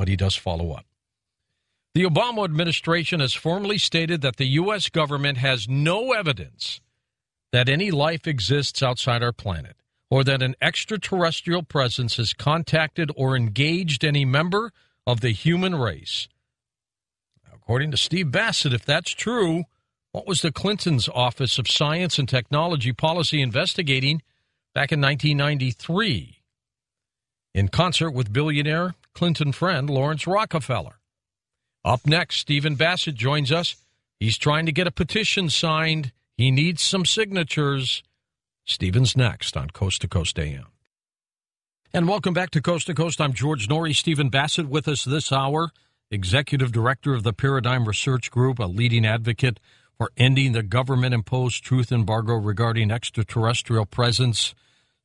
but he does follow up. The Obama administration has formally stated that the U.S. government has no evidence that any life exists outside our planet, or that an extraterrestrial presence has contacted or engaged any member of the human race. According to Steve Bassett, if that's true, what was the Clinton's Office of Science and Technology Policy investigating back in 1993? In concert with billionaire Clinton friend Lawrence Rockefeller. Up next, Stephen Bassett joins us. He's trying to get a petition signed. He needs some signatures. Stephen's next on Coast to Coast AM. And welcome back to Coast to Coast. I'm George Norrie. Stephen Bassett with us this hour, Executive Director of the Paradigm Research Group, a leading advocate for ending the government-imposed truth embargo regarding extraterrestrial presence.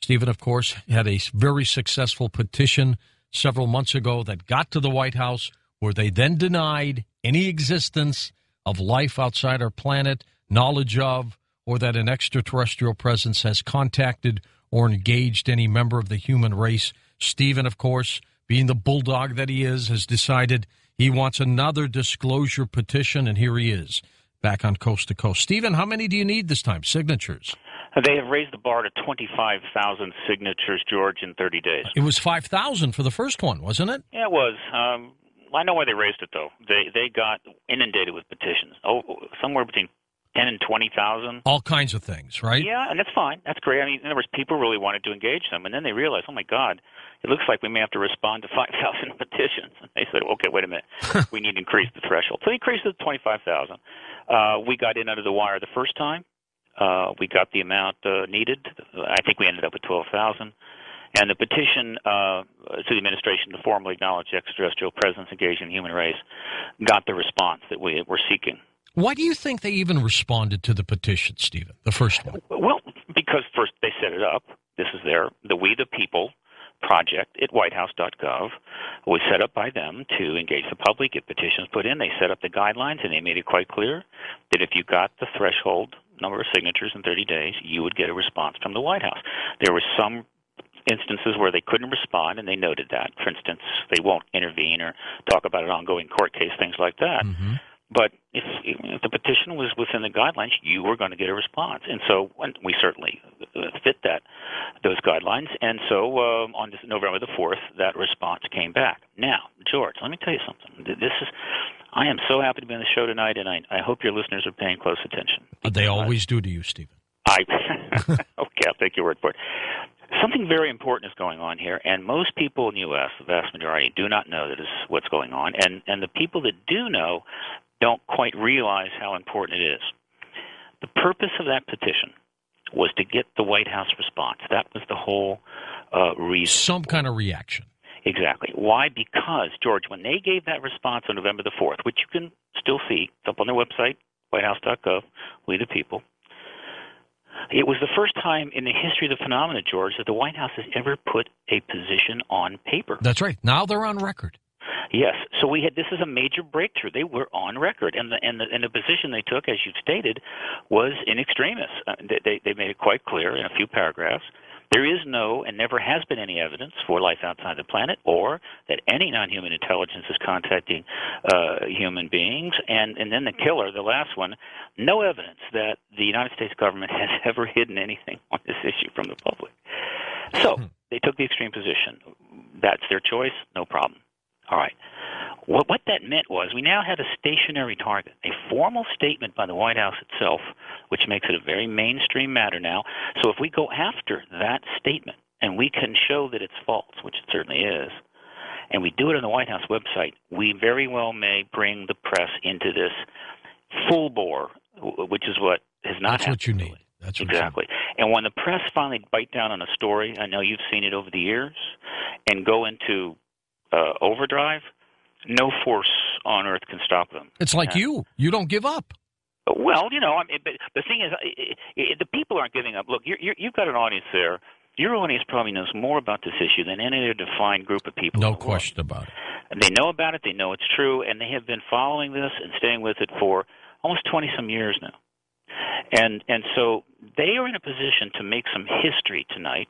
Stephen, of course, had a very successful petition several months ago that got to the White House, where they then denied any existence of life outside our planet, knowledge of, or that an extraterrestrial presence has contacted or engaged any member of the human race. Stephen, of course, being the bulldog that he is, has decided he wants another disclosure petition, and here he is, back on Coast to Coast. Stephen, how many do you need this time? Signatures? They have raised the bar to 25,000 signatures, George, in 30 days. It was 5,000 for the first one, wasn't it? Yeah, it was. I know why they raised it, though. They got inundated with petitions. Somewhere between 10 and 20,000. All kinds of things, right? Yeah, and that's fine. That's great. I mean, in other words, people really wanted to engage them, and then they realized, oh, my God, it looks like we may have to respond to 5,000 petitions. And they said, okay, wait a minute. We need to increase the threshold. So they increased it to 25,000. We got in under the wire the first time. We got the amount needed. I think we ended up with 12,000. And the petition to the administration to formally acknowledge extraterrestrial presence engaged in the human race got the response that we were seeking. Why do you think they even responded to the petition, Stephen, the first one? Well, because first they set it up. This is the We the People project at whitehouse.gov was set up by them to engage the public, get petitions put in. They set up the guidelines, and they made it quite clear that if you got the threshold number of signatures in 30 days, you would get a response from the White House. There were some instances where they couldn't respond, and they noted that. For instance, they won't intervene or talk about an ongoing court case, things like that. Mm-hmm. But if the petition was within the guidelines, you were going to get a response. And so we certainly fit those guidelines. And so on November the 4th, that response came back. Now, George, let me tell you something. I am so happy to be on the show tonight, and I hope your listeners are paying close attention. They always do to you, Stephen. Okay, I'll take your word for it. Something very important is going on here, and most people in the U.S., the vast majority, do not know that is what's going on. And the people that do know don't quite realize how important it is. The purpose of that petition was to get the White House response. That was the whole reason. Some kind of reaction. Exactly. Why? Because, George, when they gave that response on November the 4th, which you can still see, it's up on their website, whitehouse.gov, We the People, it was the first time in the history of the phenomenon, George, that the White House has ever put a position on paper. That's right. Now they're on record. Yes. So this is a major breakthrough. They were on record, and the position they took, as you've stated, was in extremis. They made it quite clear in a few paragraphs. There is no and never has been any evidence for life outside the planet, or that any non-human intelligence is contacting human beings. And then the killer, the last one, no evidence that the United States government has ever hidden anything on this issue from the public. So they took the extreme position. That's their choice, no problem. All right. What that meant was we now had a stationary target, a formal statement by the White House itself, which makes it a very mainstream matter now. So if we go after that statement and we can show that it's false, which it certainly is, and we do it on the White House website, we very well may bring the press into this full bore, which is what has not happened. That's what you need. That's what exactly. And when the press finally bite down on a story, I know you've seen it over the years, and go into overdrive, no force on earth can stop them. It's like you don't give up. Well, but the thing is, the people aren't giving up. Look, you've got an audience there. Your audience probably knows more about this issue than any other defined group of people. No question about it. And they know about it. They know it's true, and they have been following this and staying with it for almost 20-some years now. And so they are in a position to make some history tonight,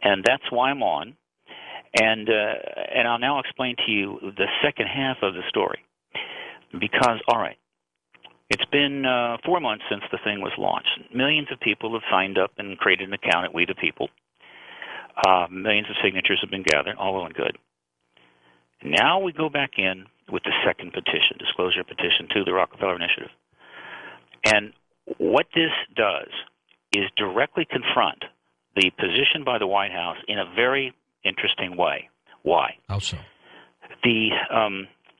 and that's why I'm on. And I'll now explain to you the second half of the story. Because, all right, it's been 4 months since the thing was launched. Millions of people have signed up and created an account at We the People. Millions of signatures have been gathered, all well and good. Now we go back in with the second petition, disclosure petition to the Rockefeller Initiative. And what this does is directly confront the position by the White House in a very interesting way. Why? How so? The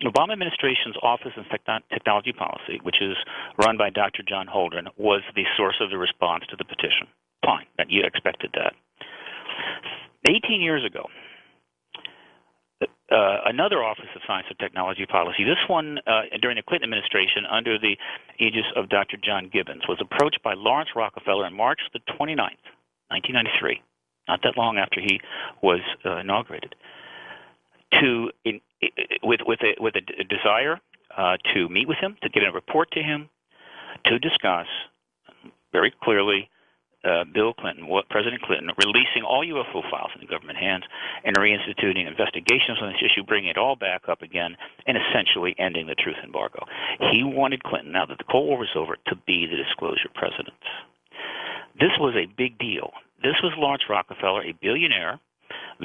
Obama administration's Office of Technology Policy, which is run by Dr. John Holdren, was the source of the response to the petition. Fine, you expected that. 18 years ago, another Office of Science and Technology Policy, this one during the Clinton administration under the aegis of Dr. John Gibbons, was approached by Lawrence Rockefeller on March the 29th, 1993, not that long after he was inaugurated, with a desire to meet with him, to get a report to him, to discuss very clearly President Clinton, releasing all UFO files in the government hands and reinstituting investigations on this issue, bringing it all back up again, and essentially ending the truth embargo. He wanted Clinton, now that the Cold War was over, to be the disclosure president. This was a big deal. This was Lawrence Rockefeller, a billionaire,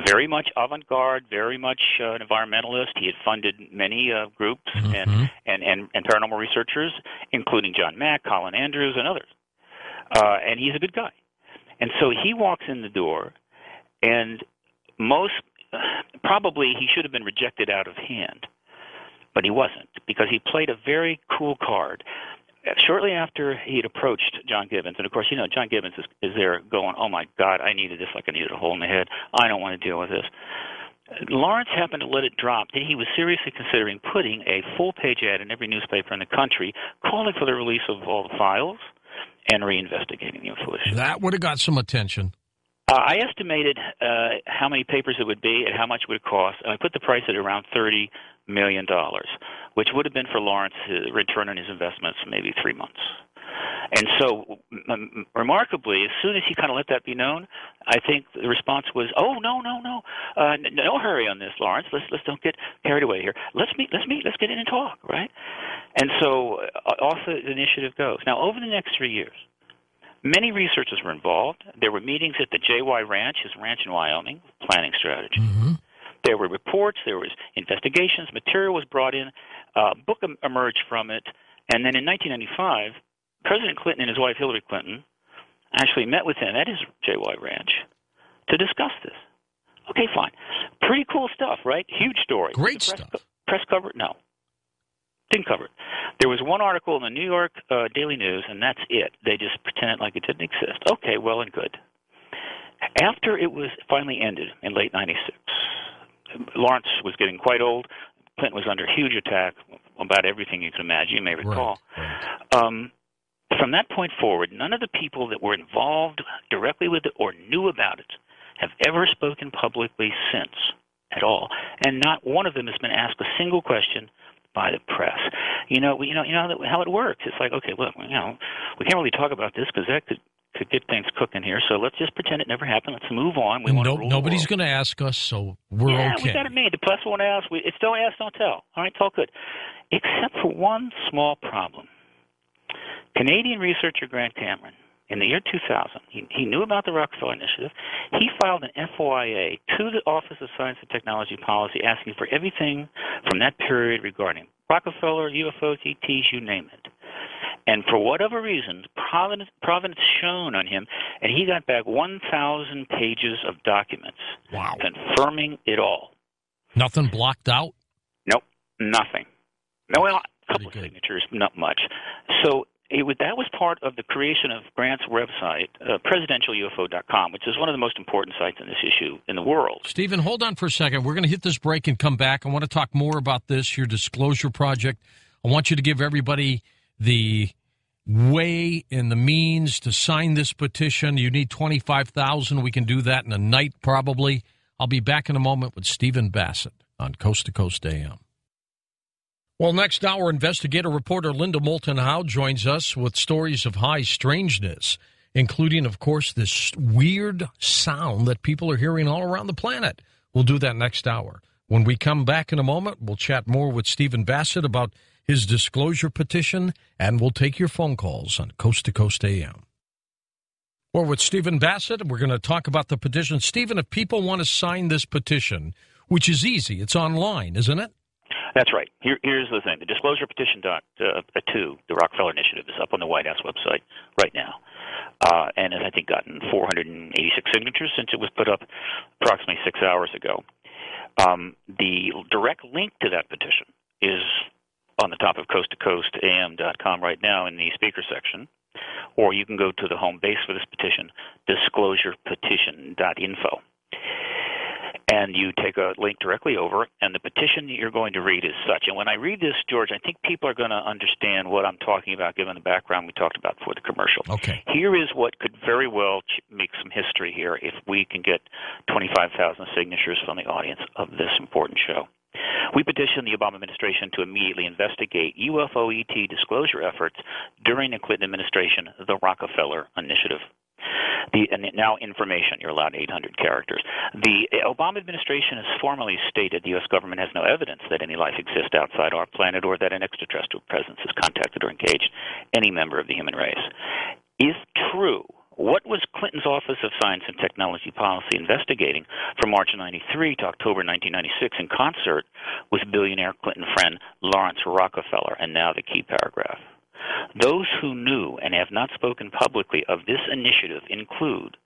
very much avant-garde, very much an environmentalist. He had funded many groups and paranormal researchers, including John Mack, Colin Andrews, and others. And he's a good guy. And so he walks in the door, and probably he should have been rejected out of hand, but he wasn't, because he played a very cool card. Shortly after he had approached John Gibbons, and of course, John Gibbons is there going, oh my God, I needed this like I needed a hole in the head. I don't want to deal with this. Lawrence happened to let it drop that he was seriously considering putting a full-page ad in every newspaper in the country calling for the release of all the files and reinvestigating the UFO issue. That would have got some attention. I estimated how many papers it would be and how much it would cost, and I put the price at around $30 million, which would have been for Lawrence's return on his investments maybe 3 months. And so, remarkably, as soon as he kind of let that be known, I think the response was, "Oh, no hurry on this, Lawrence. Let's don't get carried away here. Let's meet. Let's get in and talk, right?" And so, off the initiative goes. Now, over the next 3 years, many researchers were involved. There were meetings at the JY Ranch, his ranch in Wyoming, planning strategy. Mm-hmm. There were reports. There was investigations. Material was brought in. A book emerged from it. And then in 1995. President Clinton and his wife Hillary Clinton actually met with him at his JY Ranch to discuss this. Okay, fine. Pretty cool stuff, right? Huge story. Great stuff. Press cover? No. Didn't cover it. There was one article in the New York Daily News, and that's it. They just pretended like it didn't exist. Okay, well and good. After it was finally ended in late 96, Lawrence was getting quite old. Clinton was under huge attack about everything you can imagine, you may recall. Right. From that point forward, none of the people that were involved directly with it or knew about it have ever spoken publicly since at all. And not one of them has been asked a single question by the press. You know how it works. It's like, okay, look, we can't really talk about this because that could get things cooking here. So let's just pretend it never happened. Let's move on. Nobody's going to ask us, so we're okay. Yeah, we got it made. The press won't ask. It's don't ask, don't tell. All right, it's all good. Except for one small problem. Canadian researcher Grant Cameron, in the year 2000, he knew about the Rockefeller Initiative. He filed an FOIA to the Office of Science and Technology Policy asking for everything from that period regarding Rockefeller, UFOs, ETs, you name it. And for whatever reason, providence shone on him, and he got back 1,000 pages of documents confirming it all. Nothing blocked out? Nope, nothing. No, well, a couple of signatures, not much. So that was part of the creation of Grant's website, presidentialufo.com, which is one of the most important sites on this issue in the world. Stephen, hold on for a second. We're going to hit this break and come back. I want to talk more about this, your disclosure project. I want you to give everybody the way and the means to sign this petition. You need 25,000. We can do that in a night probably. I'll be back in a moment with Stephen Bassett on Coast to Coast AM. Well, next hour, investigator reporter Linda Moulton Howe joins us with stories of high strangeness, including, of course, this weird sound that people are hearing all around the planet. We'll do that next hour. When we come back in a moment, we'll chat more with Stephen Bassett about his disclosure petition, and we'll take your phone calls on Coast to Coast AM. We're with Stephen Bassett, and we're going to talk about the petition. Stephen, if people want to sign this petition, which is easy, it's online, isn't it? That's right. Here's the thing. The disclosure petition to the Rockefeller Initiative is up on the White House website right now. And has, I think, gotten 486 signatures since it was put up approximately 6 hours ago. The direct link to that petition is on the top of coasttocoastam.com right now in the speaker section. Or you can go to the home base for this petition, disclosurepetition.info. And you take a link directly over, and the petition that you're going to read is such. And when I read this, George, I think people are going to understand what I'm talking about, given the background we talked about before the commercial. Okay. Here is what could very well make some history here if we can get 25,000 signatures from the audience of this important show. We petition the Obama administration to immediately investigate UFO ET disclosure efforts during the Clinton administration, the Rockefeller Initiative. And now information, you're allowed 800 characters. The Obama administration has formally stated the U.S. government has no evidence that any life exists outside our planet or that an extraterrestrial presence has contacted or engaged any member of the human race. If true, what was Clinton's Office of Science and Technology Policy investigating from March 93 to October 1996 in concert with billionaire Clinton friend Lawrence Rockefeller? And now the key paragraph. Those who knew and have not spoken publicly of this initiative include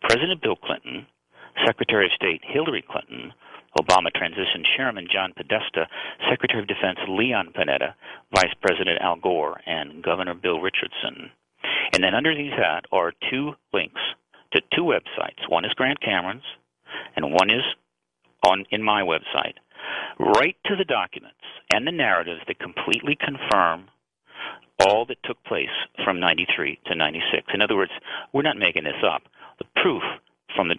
President Bill Clinton, Secretary of State Hillary Clinton, Obama Transition Chairman John Podesta, Secretary of Defense Leon Panetta, Vice President Al Gore, and Governor Bill Richardson. And then underneath that are two links to two websites. One is Grant Cameron's, and one is in my website. Right to the documents and the narratives that completely confirm all that took place from 93 to 96. In other words, we're not making this up. The proof from the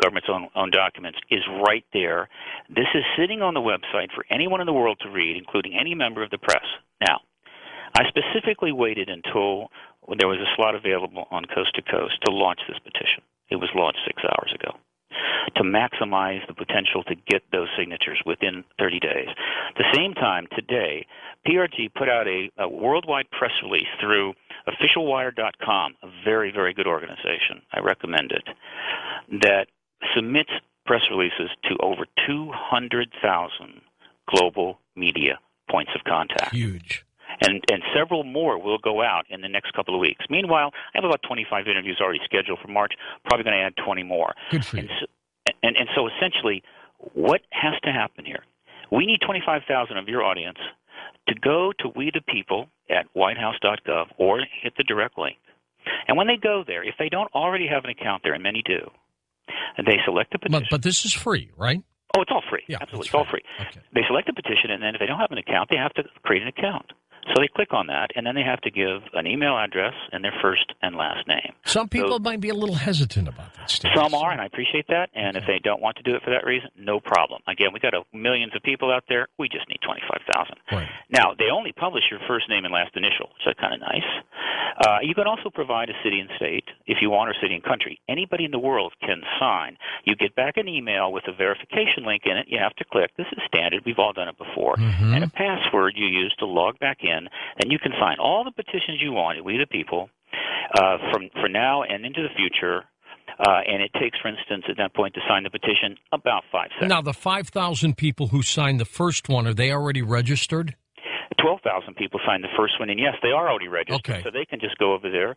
government's own documents is right there. This is sitting on the website for anyone in the world to read, including any member of the press. Now, I specifically waited until there was a slot available on Coast to Coast to launch this petition. It was launched 6 hours ago, to maximize the potential to get those signatures within 30 days. At the same time, today, PRG put out a worldwide press release through officialwire.com, a very, very good organization. I recommend it, that submits press releases to over 200,000 global media points of contact. Huge. And several more will go out in the next couple of weeks. Meanwhile, I have about 25 interviews already scheduled for March, probably going to add 20 more. Good for you. And so essentially, what has to happen here? We need 25,000 of your audience to go to We the People at whitehouse.gov or hit the direct link. And when they go there, if they don't already have an account there, and many do, and they select a petition. But this is free, right? Oh, it's all free. Yeah, absolutely. It's all free. Okay. They select a petition, and then if they don't have an account, they have to create an account. So they click on that, and then they have to give an email address and their first and last name. Some people might be a little hesitant about that, Steve. Some are, and I appreciate that. And if they don't want to do it for that reason, no problem. Again, we got millions of people out there. We just need 25,000. Right. Now, they only publish your first name and last initial, so that's kind of nice. You can also provide a city and state if you want, or city and country. Anybody in the world can sign. You get back an email with a verification link in it. You have to click. This is standard. We've all done it before. Mm-hmm. And a password you use to log back in. Then you can sign all the petitions you want, We the People, for now and into the future. And it takes, for instance, at that point to sign the petition about 5 seconds. Now, the 5,000 people who signed the first one, are they already registered? 12,000 people signed the first one, and yes, they are already registered. Okay. So they can just go over there,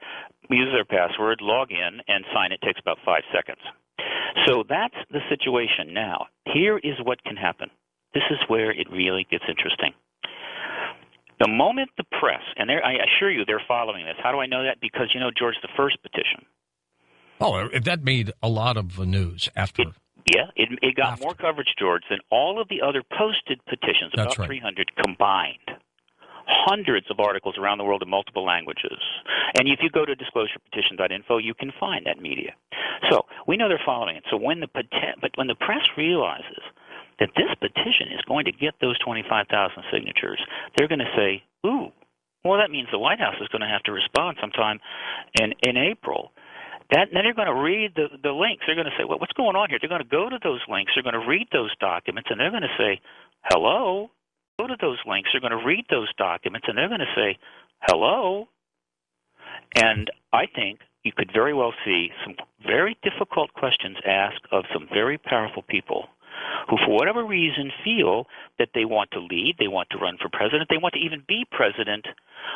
use their password, log in, and sign. It takes about 5 seconds. So that's the situation now. Here is what can happen. This is where it really gets interesting. The moment the press, and I assure you they're following this. How do I know that? Because, George, the first petition. Oh, that made a lot of news after. It got more coverage, George, than all of the other posted petitions, about That's right. 300 combined. Hundreds of articles around the world in multiple languages. And if you go to disclosurepetition.info, you can find that media. So we know they're following it. So when the press realizes that this petition is going to get those 25,000 signatures, they're going to say, ooh, well, that means the White House is going to have to respond sometime in April. Then they're going to read the links. They're going to say, well, what's going on here? They're going to go to those links. They're going to read those documents, and they're going to say, hello. Go to those links. They're going to read those documents, and they're going to say, hello. And I think you could very well see some very difficult questions asked of some very powerful people who, for whatever reason, feel that they want to lead, they want to run for president, they want to even be president,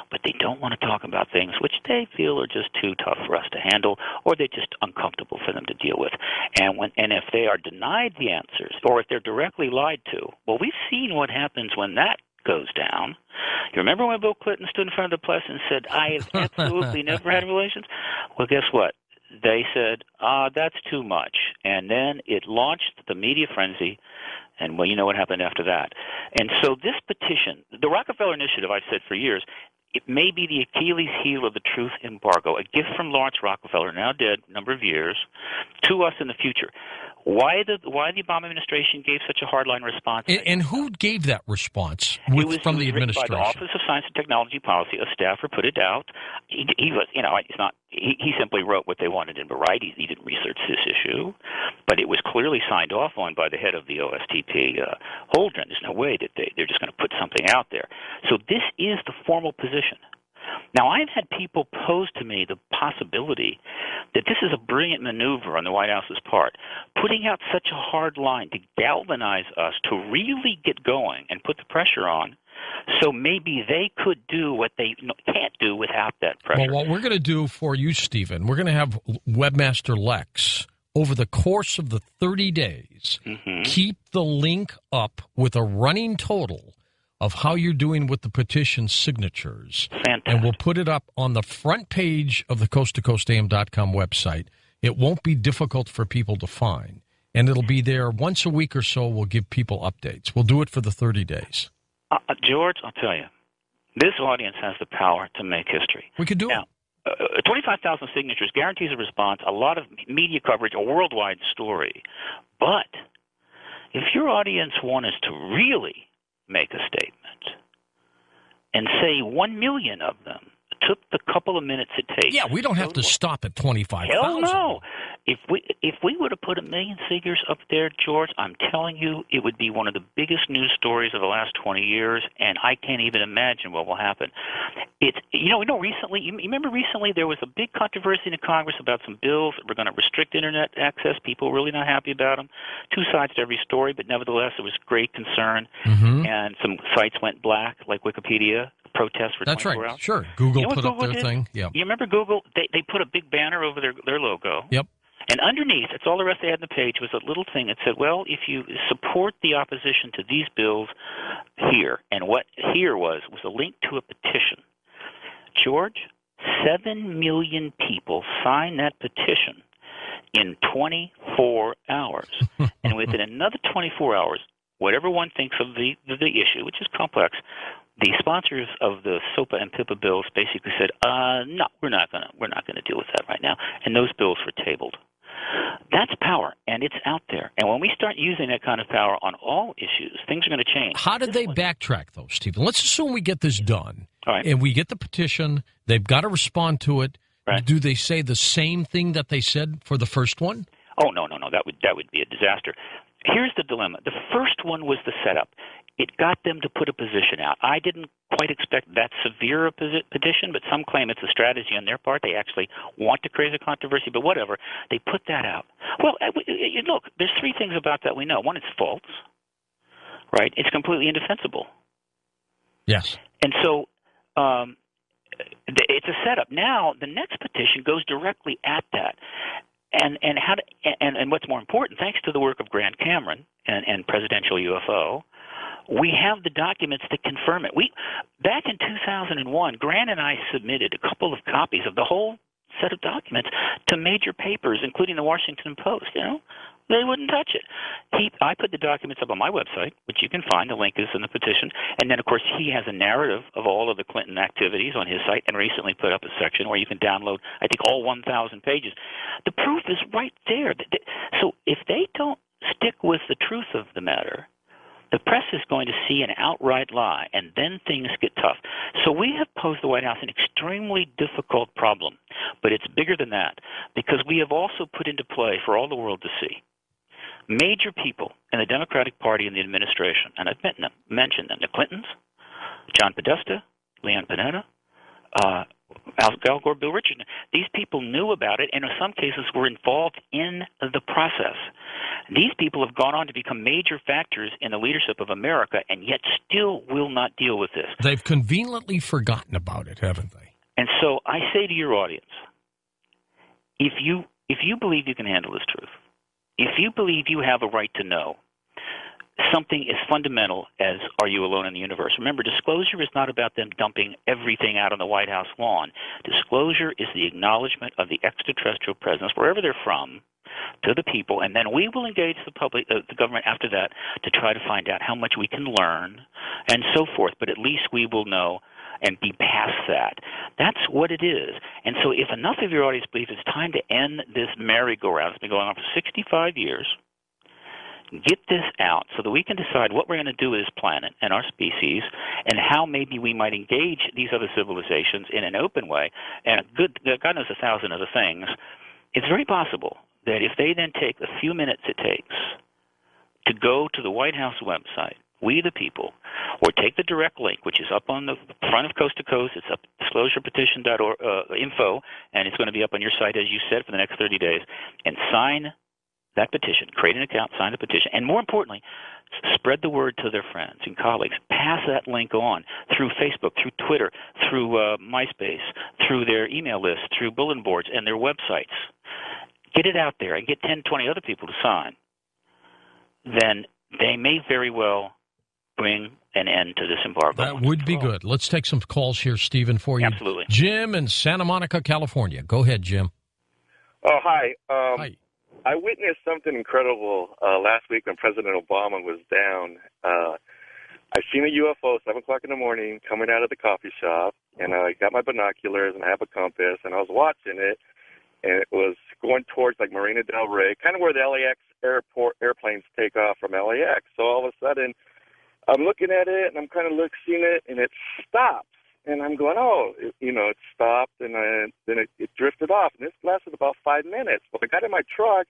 but they don't want to talk about things which they feel are just too tough for us to handle, or they're just uncomfortable for them to deal with. And if they are denied the answers, or if they're directly lied to, well, we've seen what happens when that goes down. You remember when Bill Clinton stood in front of the press and said, I have absolutely never had relations? Well, guess what? They said, that's too much. And then it launched the media frenzy, and, well, you know what happened after that. And so this petition, the Rockefeller Initiative, I've said for years, it may be the Achilles heel of the truth embargo, a gift from Lawrence Rockefeller, now dead, a number of years, to us in the future. Why the Obama administration gave such a hardline response? And who gave that response from the administration? By the Office of Science and Technology Policy. A staffer put it out. He was, it's not. He simply wrote what they wanted in Variety. He didn't research this issue, but it was clearly signed off on by the head of the OSTP, Holdren. There's no way that they're just going to put something out there. So this is the formal position. Now, I've had people pose to me the possibility that this is a brilliant maneuver on the White House's part, putting out such a hard line to galvanize us to really get going and put the pressure on, so maybe they could do what they can't do without that pressure. Well, what we're going to do for you, Stephen, we're going to have Webmaster Lex, over the course of the 30 days, keep the link up with a running total of how you're doing with the petition signatures. Fantastic. And we'll put it up on the front page of the coasttocoastam.com website. It won't be difficult for people to find. And it'll be there once a week or so. We'll give people updates. We'll do it for the 30 days. George, I'll tell you, this audience has the power to make history. We could do it. 25,000 signatures guarantees a response, a lot of media coverage, a worldwide story. But if your audience wanted to really make a statement and say 1 million of them took the couple of minutes it takes. Yeah, we don't have to stop at 25,000. Hell no. If we were to put 1 million figures up there, George, I'm telling you, it would be one of the biggest news stories of the last 20 years, and I can't even imagine what will happen. Recently, you remember recently there was a big controversy in Congress about some bills that were going to restrict Internet access. People were really not happy about them. Two sides to every story, but nevertheless, there was great concern, and some sites went black, like Wikipedia. Protests for 24 hours. Sure. Google put up their thing. Yeah. You remember Google? They put a big banner over their logo. Yep. And underneath, that's all the rest they had on the page, was a little thing that said, well, if you support the opposition to these bills, here. And what here was a link to a petition. George, 7 million people signed that petition in 24 hours. And within another 24 hours, whatever one thinks of the issue, which is complex, the sponsors of the SOPA and PIPA bills basically said, no, we're not going to deal with that right now. And those bills were tabled. That's power, and it's out there. And when we start using that kind of power on all issues, things are going to change. How did they backtrack, though, Stephen? Let's assume we get this done, all right, and we get the petition. They've got to respond to it. Right. Do they say the same thing that they said for the first one? Oh, no. That would be a disaster. Here's the dilemma. The first one was the setup. It got them to put a position out. I didn't quite expect that severe a petition, but some claim it's a strategy on their part. They actually want to create a controversy, but whatever. They put that out. Well, look, there's three things about that we know. One, it's false, right? It's completely indefensible. Yes. And so it's a setup. Now, the next petition goes directly at that. And what's more important, thanks to the work of Grant Cameron and Presidential UFO, we have the documents that confirm it. Back in 2001, Grant and I submitted a couple of copies of the whole set of documents to major papers, including the Washington Post. They wouldn't touch it. I put the documents up on my website, which you can find. The link is in the petition. And then, of course, he has a narrative of all of the Clinton activities on his site and recently put up a section where you can download, I think, all 1,000 pages. The proof is right there. So if they don't stick with the truth of the matter, the press is going to see an outright lie, and then things get tough. So we have posed the White House an extremely difficult problem, but it's bigger than that, because we have also put into play for all the world to see major people in the Democratic Party and the administration, and I've mentioned them, the Clintons, John Podesta, Leon Panetta, Al Gore, Bill Richardson. These people knew about it and in some cases were involved in the process. These people have gone on to become major factors in the leadership of America and yet still will not deal with this. They've conveniently forgotten about it, haven't they? And so I say to your audience, if you believe you can handle this truth, if you believe you have a right to know something as fundamental as are you alone in the universe. Remember, disclosure is not about them dumping everything out on the White House lawn. Disclosure is the acknowledgement of the extraterrestrial presence, wherever they're from, to the people, and then we will engage the public, the government after that to try to find out how much we can learn and so forth. But at least we will know and be past that. That's what it is. And so if enough of your audience believe it's time to end this merry-go-round, it's been going on for 65 years, get this out so that we can decide what we're going to do with this planet and our species and how maybe we might engage these other civilizations in an open way. And God knows 1,000 other things. It's very possible that if they then take the few minutes it takes to go to the White House website, We the People, or take the direct link, which is up on the front of Coast to Coast. It's up disclosurepetition.info, and it's going to be up on your site, as you said, for the next 30 days, and sign that petition, create an account, sign the petition, and more importantly, spread the word to their friends and colleagues. Pass that link on through Facebook, through Twitter, through MySpace, through their email list, through bulletin boards and their websites. Get it out there and get 10, 20 other people to sign. Then they may very well bring an end to this embargo. That would be good. Let's take some calls here, Stephen, for you. Absolutely. Jim in Santa Monica, California. Go ahead, Jim. Oh, hi. Hi. I witnessed something incredible last week when President Obama was down. I seen a UFO 7 o'clock in the morning coming out of the coffee shop, and I got my binoculars and I have a compass, and I was watching it, and it was going towards like Marina Del Rey, kind of where the LAX airplanes take off from LAX. So all of a sudden, I'm looking at it, and I'm kind of seeing it, and it stops. And I'm going, it stopped, and then it drifted off. And this lasted about 5 minutes. But I got in my truck,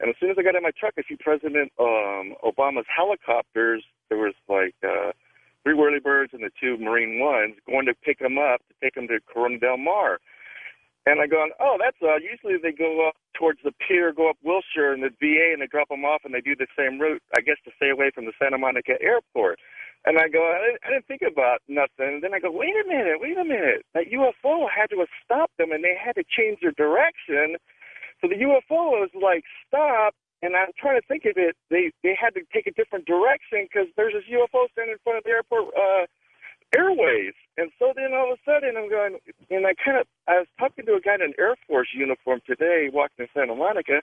and as soon as I got in my truck, I see President Obama's helicopters. There was like 3 whirlybirds and the 2 Marine Ones going to pick him up, to take him to Corona Del Mar. And I go, that's usually they go up towards the pier, go up Wilshire and the VA, and they drop them off, and they do the same route, I guess, to stay away from the Santa Monica airport. And I go, I didn't think about nothing. And then I go, wait a minute. That UFO had to have stopped them, and they had to change their direction. So the UFO was like, stop. And I'm trying to think of it. They had to take a different direction because there's this UFO standing in front of the airport airways. And so then all of a sudden I'm going, and I was talking to a guy in an Air Force uniform today walking in Santa Monica,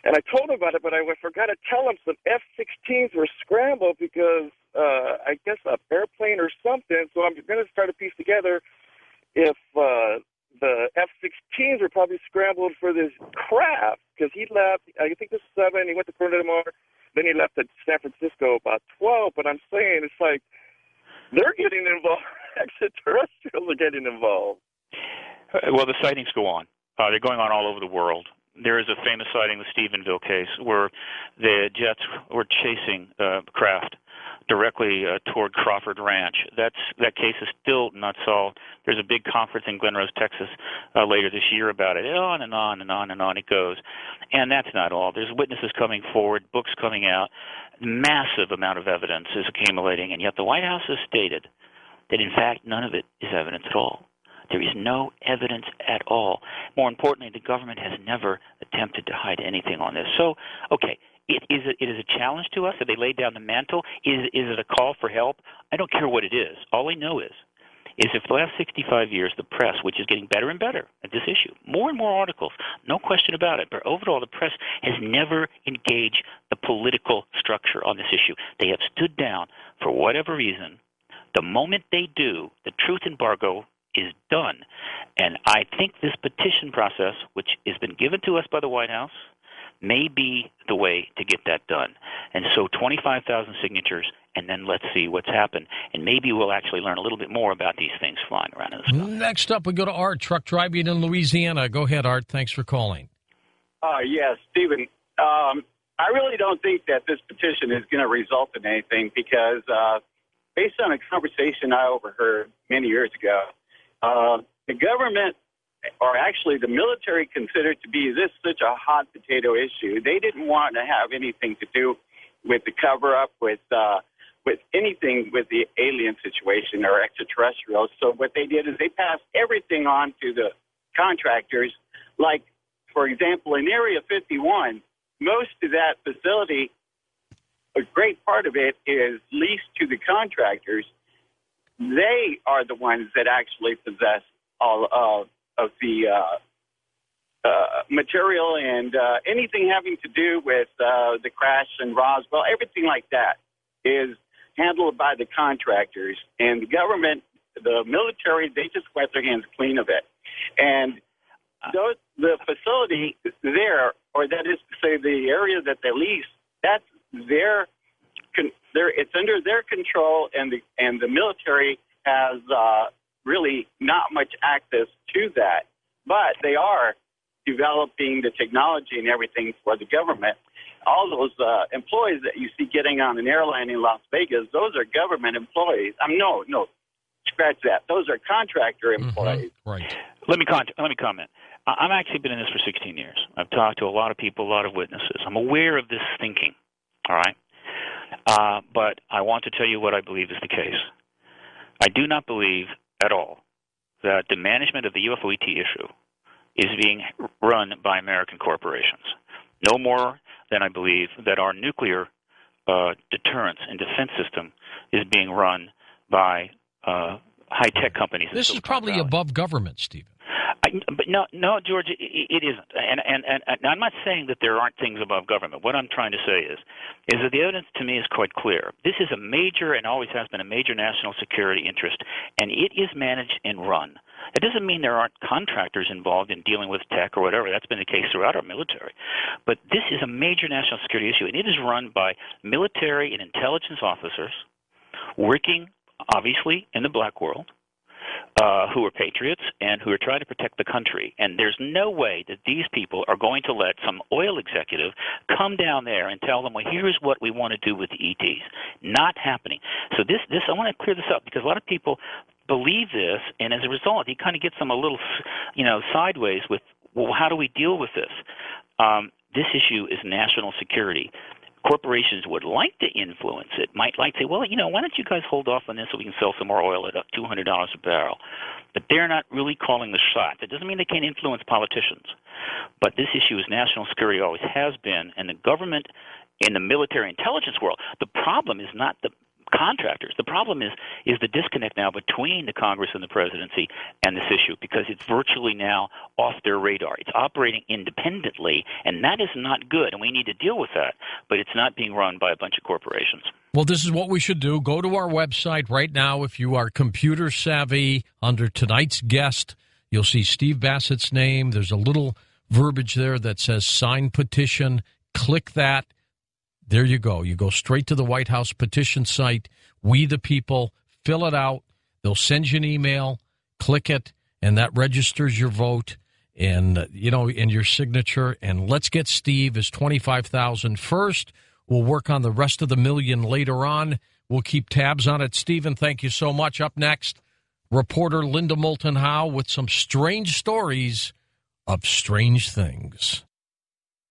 and I told him about it, but I forgot to tell him some F-16s were scrambled because I guess an airplane or something. So I'm going to start to piece together if the F-16s were probably scrambled for this craft, because he left, I think this is 7, he went to Corona Del Mar, then he left to San Francisco about 12, but I'm saying it's like they're getting involved, extraterrestrials are getting involved. Well, the sightings go on. They're going on all over the world. There is a famous sighting, the Stephenville case, where the jets were chasing craft directly toward Crawford Ranch. That case is still not solved. There's a big conference in Glen Rose, Texas, later this year about it. On and on and on and on it goes. And that's not all. There's witnesses coming forward, books coming out. Massive amount of evidence is accumulating, and yet the White House has stated that, in fact, none of it is evidence at all. There is no evidence at all. More importantly, the government has never attempted to hide anything on this. So, okay, it is a challenge to us. Have they laid down the mantle? Is it a call for help? I don't care what it is. All I know is if the last 65 years, the press, which is getting better and better at this issue, more and more articles, no question about it, but overall the press has never engaged the political structure on this issue. They have stood down for whatever reason. The moment they do, the truth embargo is done. And I think this petition process, which has been given to us by the White House, may be the way to get that done. And so 25,000 signatures, and then let's see what's happened. And maybe we'll actually learn a little bit more about these things flying around in the sky. Next up, we go to Art, truck driving in Louisiana. Go ahead, Art. Thanks for calling. Yes, Stephen. I really don't think that this petition is going to result in anything because based on a conversation I overheard many years ago, the government, or actually the military, considered to be this such a hot potato issue. They didn't want to have anything to do with the cover-up, with anything with the alien situation or extraterrestrials. So what they did is they passed everything on to the contractors. Like, for example, in Area 51, most of that facility, a great part of it is leased to the contractors. They are the ones that actually possess all of the material and anything having to do with the crash in Roswell. Everything like that is handled by the contractors. And the government, the military, they just wipe their hands clean of it. And the facility there, or that is to say the area that they lease, that's it's under their control, and the military has really not much access to that. But they are developing the technology and everything for the government. All those employees that you see getting on an airline in Las Vegas, those are government employees. No, scratch that. Those are contractor employees. Mm-hmm. Right. Let me comment. I've actually been in this for 16 years. I've talked to a lot of people, a lot of witnesses. I'm aware of this thinking, all right? But I want to tell you what I believe is the case. I do not believe at all that the management of the UFO ET issue is being run by American corporations. No more than I believe that our nuclear deterrence and defense system is being run by high-tech companies. This is probably above government, Stephen. But no, George, it isn't. And I'm not saying that there aren't things above government. What I'm trying to say is that the evidence to me is quite clear. This is a major and always has been a major national security interest, and it is managed and run. It doesn't mean there aren't contractors involved in dealing with tech or whatever. That's been the case throughout our military. But this is a major national security issue, and it is run by military and intelligence officers working, obviously, in the black world, who are patriots and who are trying to protect the country. And there's no way that these people are going to let some oil executive come down there and tell them, well, here's what we want to do with the ETs. Not happening. So this I want to clear this up because a lot of people believe this, and as a result, it kind of gets them a little, sideways with, well, how do we deal with this? This issue is national security. Corporations would like to influence it, might like to say, well, why don't you guys hold off on this so we can sell some more oil at $200 a barrel? But they're not really calling the shots. It doesn't mean they can't influence politicians. But this issue is national security, always has been, and the government in the military intelligence world, the problem is not the contractors. The problem is the disconnect now between the Congress and the presidency and this issue because it's virtually now off their radar. It's operating independently, and that is not good, and we need to deal with that, but it's not being run by a bunch of corporations. Well, this is what we should do. Go to our website right now. If you are computer savvy, under tonight's guest, you'll see Steve Bassett's name. There's a little verbiage there that says sign petition. Click that. There you go. You go straight to the White House petition site, We the People, fill it out. They'll send you an email, click it, and that registers your vote and, and your signature. And let's get Steve his $25,000 first. We'll work on the rest of the million later on. We'll keep tabs on it. Stephen, thank you so much. Up next, reporter Linda Moulton Howe with some strange stories of strange things.